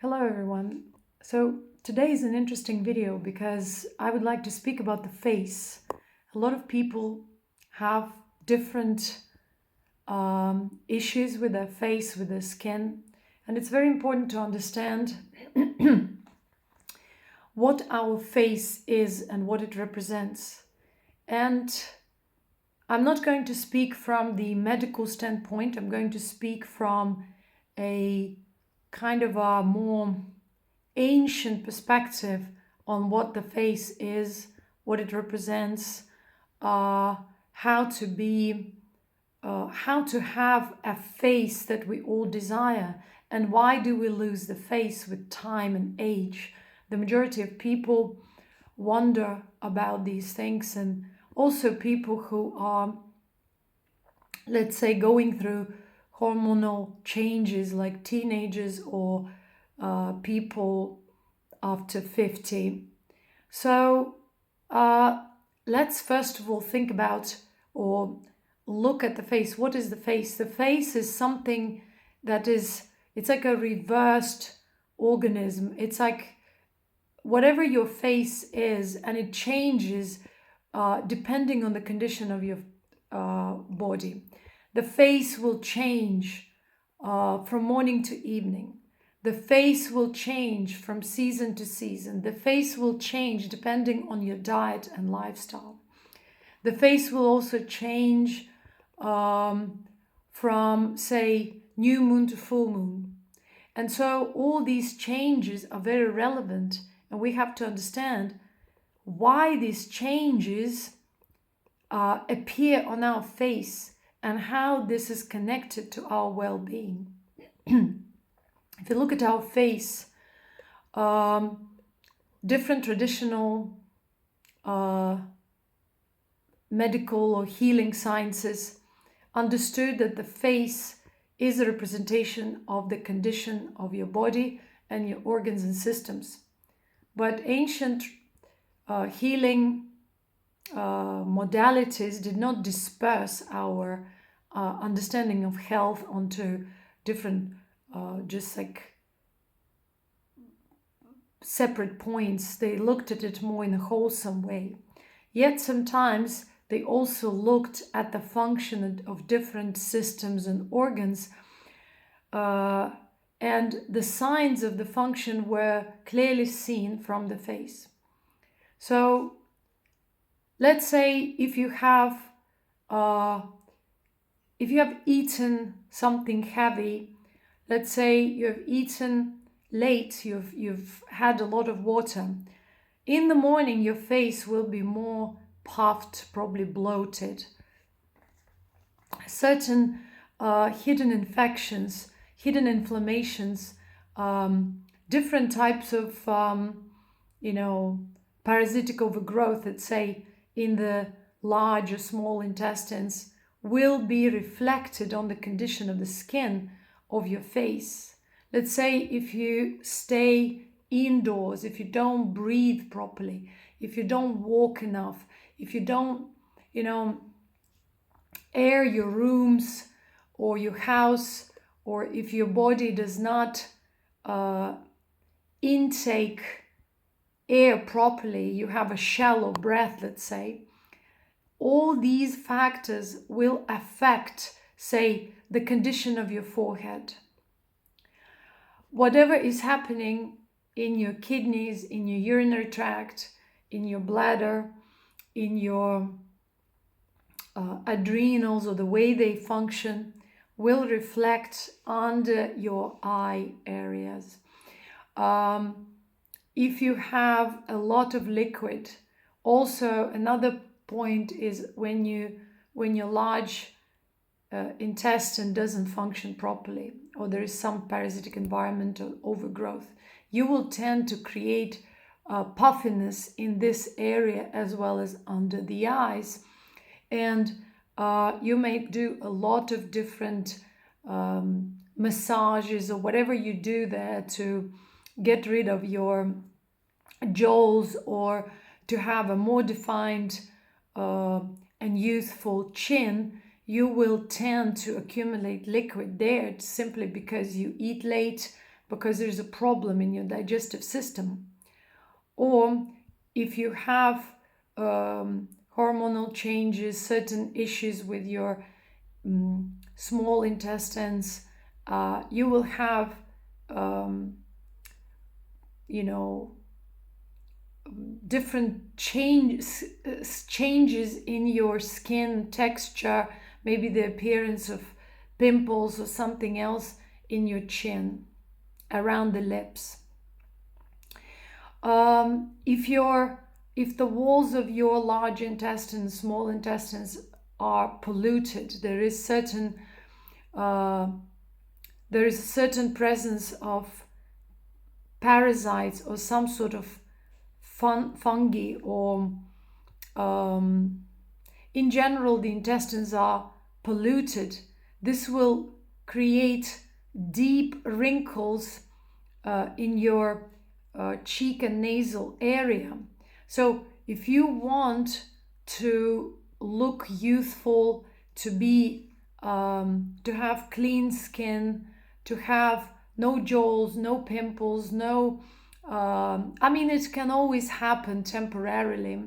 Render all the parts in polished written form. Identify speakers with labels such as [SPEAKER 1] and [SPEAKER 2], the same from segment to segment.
[SPEAKER 1] Hello everyone. So today is an interesting video because I would like to speak about the face. A lot of people have different issues with their face, with their skin, and it's very important to understand what our face is and what it represents. And I'm not going to speak from the medical standpoint. I'm going to speak from a kind of a more ancient perspective on what the face is, what it represents, how to have a face that we all desire, and why do we lose the face with time and age. The majority of people wonder about these things, and also people who are, let's say, going through hormonal changes like teenagers or people after 50. So let's first of all think about or look at the face. What is the face? The face is something that it's like a reversed organism. It's like whatever your face is, and it changes depending on the condition of your body. The face will change from morning to evening. The face will change from season to season. The face will change depending on your diet and lifestyle. The face will also change from, say, new moon to full moon. And so all these changes are very relevant, and we have to understand why these changes appear on our face and how this is connected to our well-being. If you look at our face, different traditional medical or healing sciences understood that the face is a representation of the condition of your body and your organs and systems. But ancient healing modalities did not disperse our understanding of health onto different just like separate points. They looked at it more in a wholesome way. Yet sometimes they also looked at the function of different systems and organs, and the signs of the function were clearly seen from the face. So let's say if you have eaten something heavy, let's say you have eaten late, you've had a lot of water. In the morning, your face will be more puffed, probably bloated. Certain hidden infections, hidden inflammations, different types of, parasitic overgrowth, let's say, in the large or small intestines, will be reflected on the condition of the skin of your face. Let's say if you stay indoors, if you don't breathe properly, if you don't walk enough, if you don't, air your rooms or your house, or if your body does not intake air properly, you have a shallow breath, let's say, all these factors will affect, say, the condition of your forehead. Whatever is happening in your kidneys, in your urinary tract, in your bladder, in your adrenals, or the way they function, will reflect under your eye areas. If you have a lot of liquid, also another point is when your large intestine doesn't function properly, or there is some parasitic environment or overgrowth, you will tend to create puffiness in this area as well as under the eyes. And you may do a lot of different massages or whatever you do there to get rid of your jowls, or to have a more defined and youthful chin. You will tend to accumulate liquid there simply because you eat late, because there's a problem in your digestive system. Or if you have hormonal changes, certain issues with your small intestines, you will have, different changes in your skin texture, maybe the appearance of pimples or something else in your chin, around the lips. If the walls of your large intestines, small intestines are polluted, there is a certain presence of parasites or some sort of fungi, or in general the intestines are polluted, this will create deep wrinkles in your cheek and nasal area. So if you want to look youthful, to be to have clean skin, to have no jowls, no pimples, no it can always happen temporarily.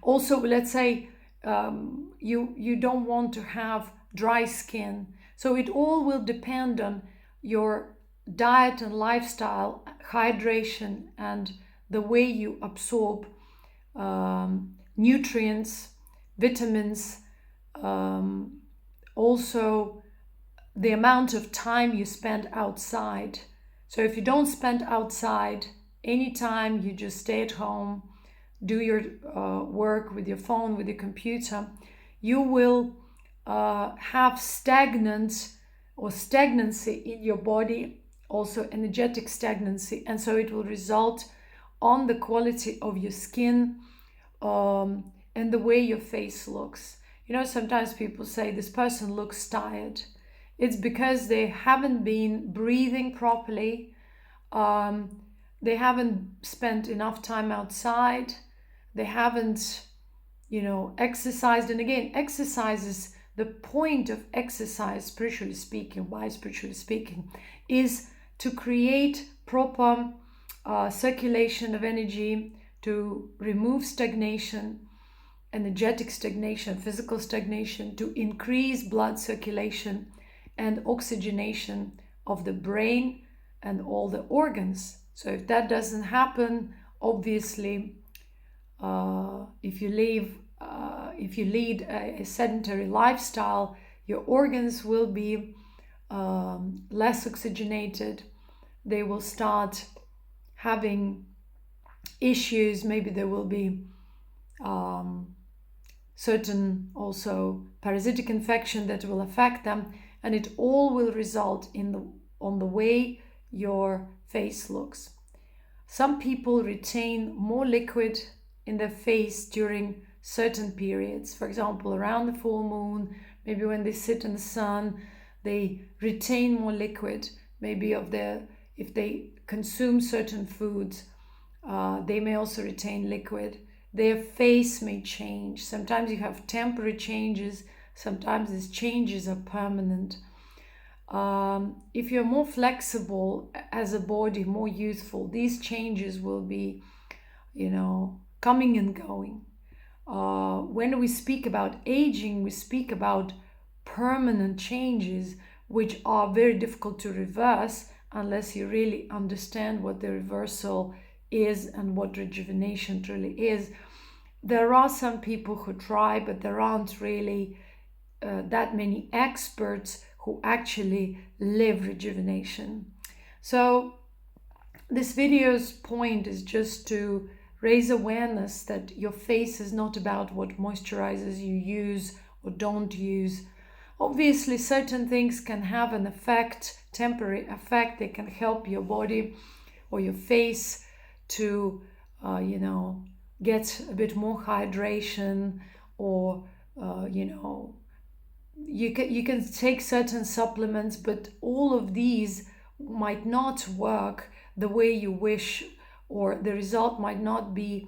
[SPEAKER 1] Also, let's say you don't want to have dry skin. So it all will depend on your diet and lifestyle, hydration, and the way you absorb nutrients, vitamins, also the amount of time you spend outside. So if you don't spend outside anytime, you just stay at home, do your work with your phone, with your computer, you will have stagnancy in your body, also energetic stagnancy, and so it will result on the quality of your skin and the way your face looks. Sometimes people say this person looks tired. It's because they haven't been breathing properly. They haven't spent enough time outside. They haven't, exercised. And again, exercise is the point of exercise, spiritually speaking, is to create proper circulation of energy, to remove stagnation, energetic stagnation, physical stagnation, to increase blood circulation and oxygenation of the brain and all the organs. So if that doesn't happen, obviously, if you lead a sedentary lifestyle, your organs will be less oxygenated. They will start having issues. Maybe there will be certain also parasitic infection that will affect them, and it all will result on the way your face looks. Some people retain more liquid in their face during certain periods. For example, around the full moon, maybe when they sit in the sun, they retain more liquid. Maybe if they consume certain foods, they may also retain liquid. Their face may change. Sometimes you have temporary changes. Sometimes these changes are permanent. If you're more flexible as a body, more youthful, these changes will be, coming and going. When we speak about aging, we speak about permanent changes, which are very difficult to reverse unless you really understand what the reversal is and what rejuvenation truly is. There are some people who try, but there aren't really that many experts who actually live rejuvenation. So this video's point is just to raise awareness that your face is not about what moisturizers you use or don't use. Obviously, certain things can have an effect, temporary effect. They can help your body or your face to, get a bit more hydration, or, you can take certain supplements, but all of these might not work the way you wish, or the result might not be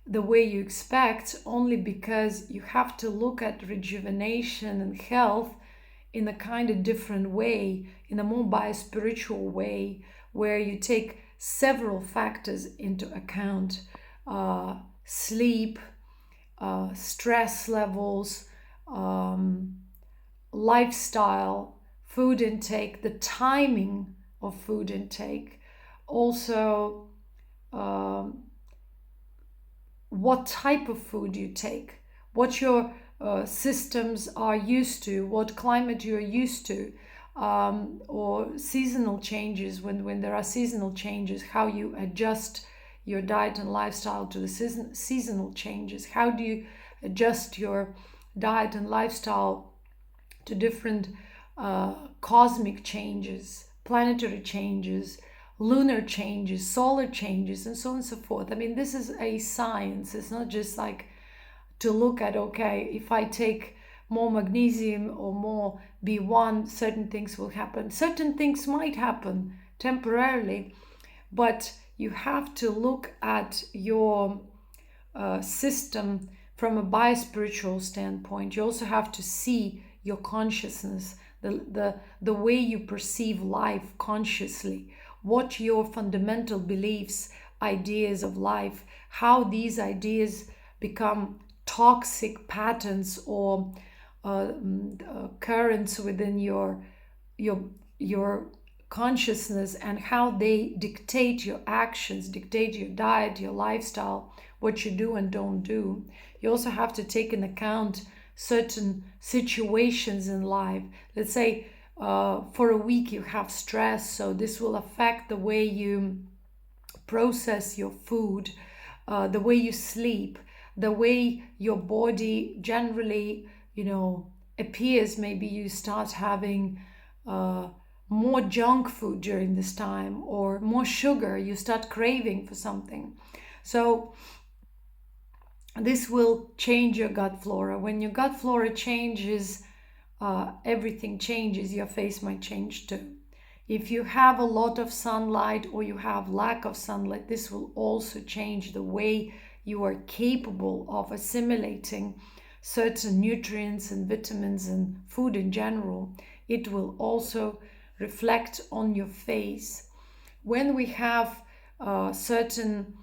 [SPEAKER 1] the way you expect, only because you have to look at rejuvenation and health in a kind of different way, in a more biospiritual way, where you take several factors into account: sleep, stress levels, lifestyle, food intake, the timing of food intake, also what type of food you take, what your systems are used to, what climate you're used to, or seasonal changes, when there are seasonal changes, how you adjust your diet and lifestyle to the seasonal changes. How do you adjust your diet and lifestyle to different cosmic changes, planetary changes, lunar changes, solar changes, and so on and so forth. I mean, this is a science. It's not just like to look at, okay, if I take more magnesium or more B1, certain things will happen. Certain things might happen temporarily, but you have to look at your system from a biospiritual standpoint. You also have to see your consciousness, the way you perceive life consciously, what your fundamental beliefs, ideas of life, how these ideas become toxic patterns or currents within your consciousness, and how they dictate your actions, dictate your diet, your lifestyle, what you do and don't do. You also have to take into account certain situations in life. Let's say for a week you have stress, so this will affect the way you process your food, the way you sleep, the way your body generally, appears. Maybe you start having more junk food during this time, or more sugar. You start craving for something. So this will change your gut flora. When your gut flora changes, everything changes. Your face might change too. If you have a lot of sunlight or you have lack of sunlight, this will also change the way you are capable of assimilating certain nutrients and vitamins and food in general. It will also reflect on your face. When we have certain,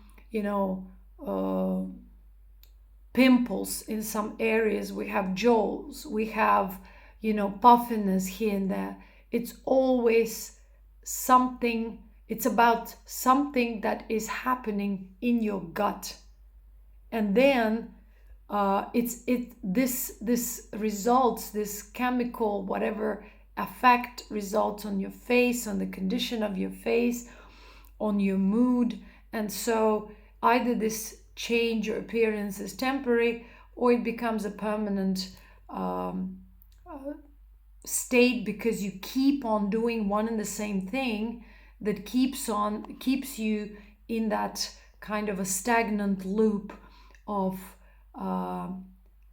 [SPEAKER 1] pimples in some areas, we have jowls, we have, puffiness here and there. It's always something, it's about something that is happening in your gut. And then this results, this chemical, whatever effect results on your face, on the condition of your face, on your mood. And so either this change or appearance is temporary, or it becomes a permanent state, because you keep on doing one and the same thing that keeps you in that kind of a stagnant loop of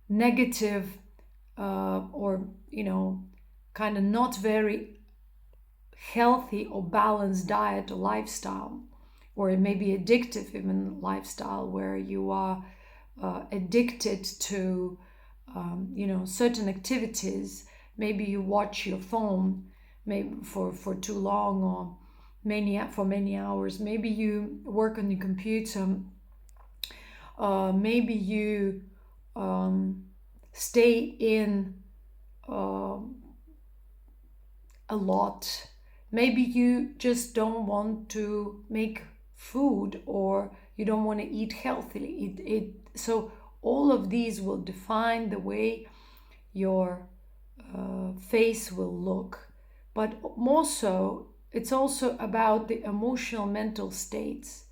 [SPEAKER 1] negative or kind of not very healthy or balanced diet or lifestyle, or it may be addictive even lifestyle, where you are addicted to certain activities. Maybe you watch your phone maybe for too long, or for many hours. Maybe you work on your computer. Maybe you stay in a lot. Maybe you just don't want to make food, or you don't want to eat healthily. So all of these will define the way your face will look. But more so, it's also about the emotional mental states.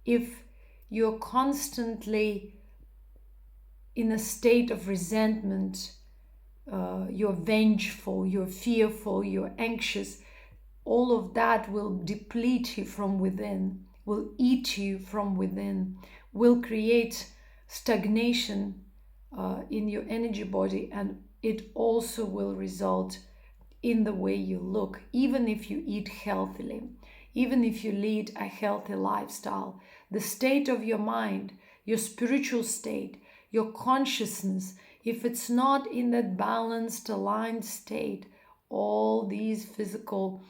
[SPEAKER 1] If you're constantly in a state of resentment, you're vengeful, you're fearful, you're anxious, all of that will deplete you from within, will eat you from within, will create stagnation in your energy body, and it also will result in the way you look. Even if you eat healthily, even if you lead a healthy lifestyle, the state of your mind, your spiritual state, your consciousness, if it's not in that balanced, aligned state, all these physical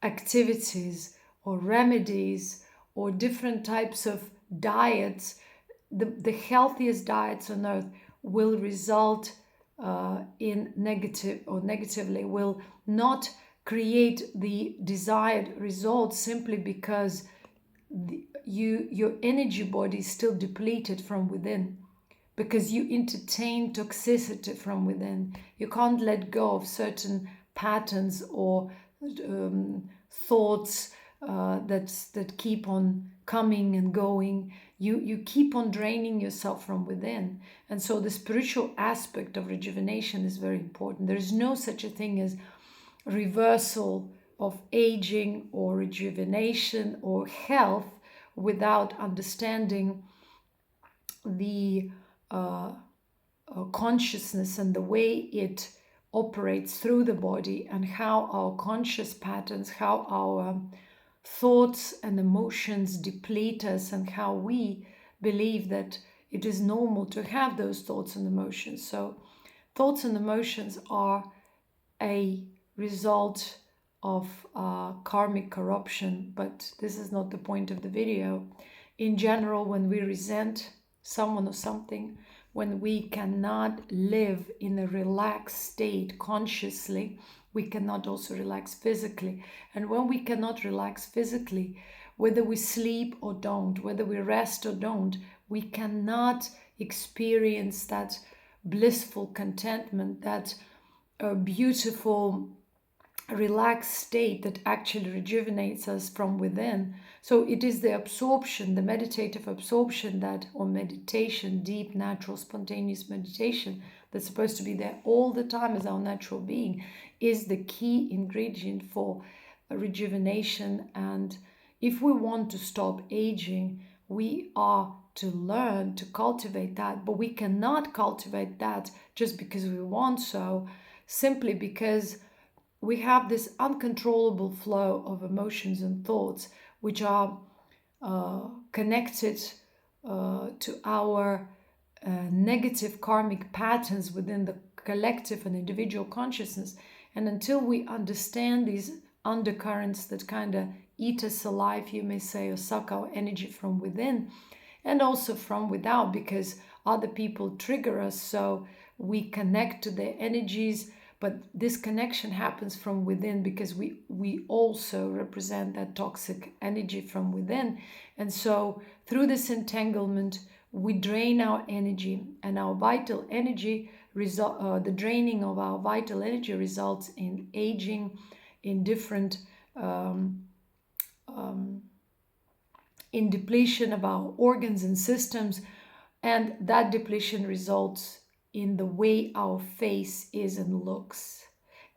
[SPEAKER 1] activities or remedies or different types of diets, the healthiest diets on earth will result in negative, or negatively will not create the desired result, simply because your energy body is still depleted from within, because you entertain toxicity from within. You can't let go of certain patterns or thoughts that keep on coming and going. You keep on draining yourself from within. And so the spiritual aspect of rejuvenation is very important. There is no such a thing as reversal of aging or rejuvenation or health without understanding the consciousness and the way it operates through the body, and how our conscious patterns, how our thoughts and emotions deplete us, and how we believe that it is normal to have those thoughts and emotions. So thoughts and emotions are a result of karmic corruption, but this is not the point of the video. In general, when we resent someone or something, when we cannot live in a relaxed state consciously, we cannot also relax physically. And when we cannot relax physically, whether we sleep or don't, whether we rest or don't, we cannot experience that blissful contentment, that beautiful relaxed state that actually rejuvenates us from within. So it is the absorption, the meditative absorption, that, or meditation, deep, natural, spontaneous meditation, that's supposed to be there all the time as our natural being, is the key ingredient for rejuvenation. And if we want to stop aging, we are to learn to cultivate that. But we cannot cultivate that just because we want so, simply because we have this uncontrollable flow of emotions and thoughts, which are connected to our negative karmic patterns within the collective and individual consciousness. And until we understand these undercurrents that kind of eat us alive, you may say, or suck our energy from within and also from without, because other people trigger us, so we connect to their energies. But this connection happens from within, because we also represent that toxic energy from within. And so through this entanglement, we drain our energy, and our vital energy, the draining of our vital energy results in aging, in different, in depletion of our organs and systems. And that depletion results in the way our face is and looks.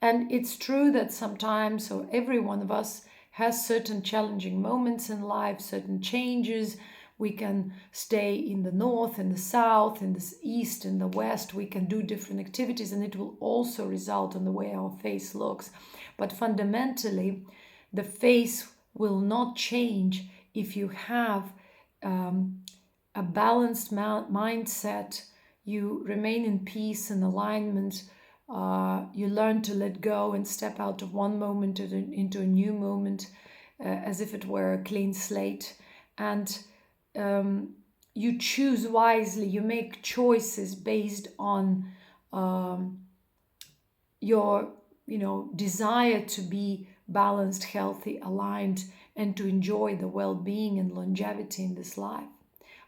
[SPEAKER 1] And it's true that sometimes, or every one of us has certain challenging moments in life, certain changes. We can stay in the north, in the south, in the east, in the west. We can do different activities, and it will also result in the way our face looks. But fundamentally, the face will not change if you have a balanced mindset. You remain in peace and alignment. You learn to let go and step out of one moment into a new moment, as if it were a clean slate. And you choose wisely. You make choices based on your, desire to be balanced, healthy, aligned, and to enjoy the well-being and longevity in this life.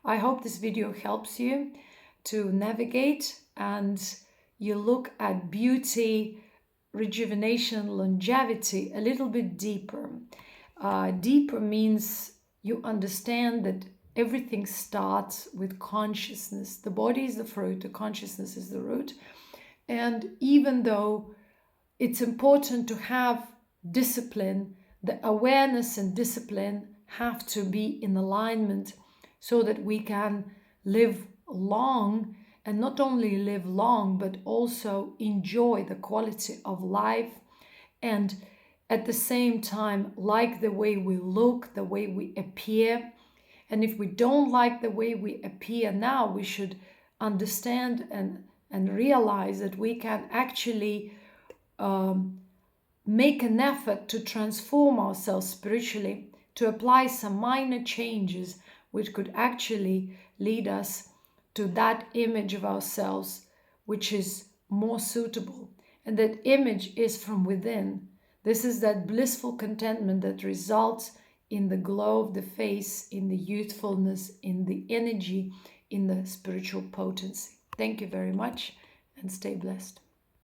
[SPEAKER 1] I hope this video helps you to navigate, and you look at beauty, rejuvenation, longevity a little bit deeper. Deeper means you understand that everything starts with consciousness. The body is the fruit, the consciousness is the root. And even though it's important to have discipline, the awareness and discipline have to be in alignment so that we can live long, and not only live long, but also enjoy the quality of life, and at the same time like the way we look, the way we appear. And if we don't like the way we appear now, we should understand and realize that we can actually make an effort to transform ourselves spiritually, to apply some minor changes which could actually lead us to that image of ourselves which is more suitable. And that image is from within. This is that blissful contentment that results in the glow of the face, in the youthfulness, in the energy, in the spiritual potency. Thank you very much and stay blessed.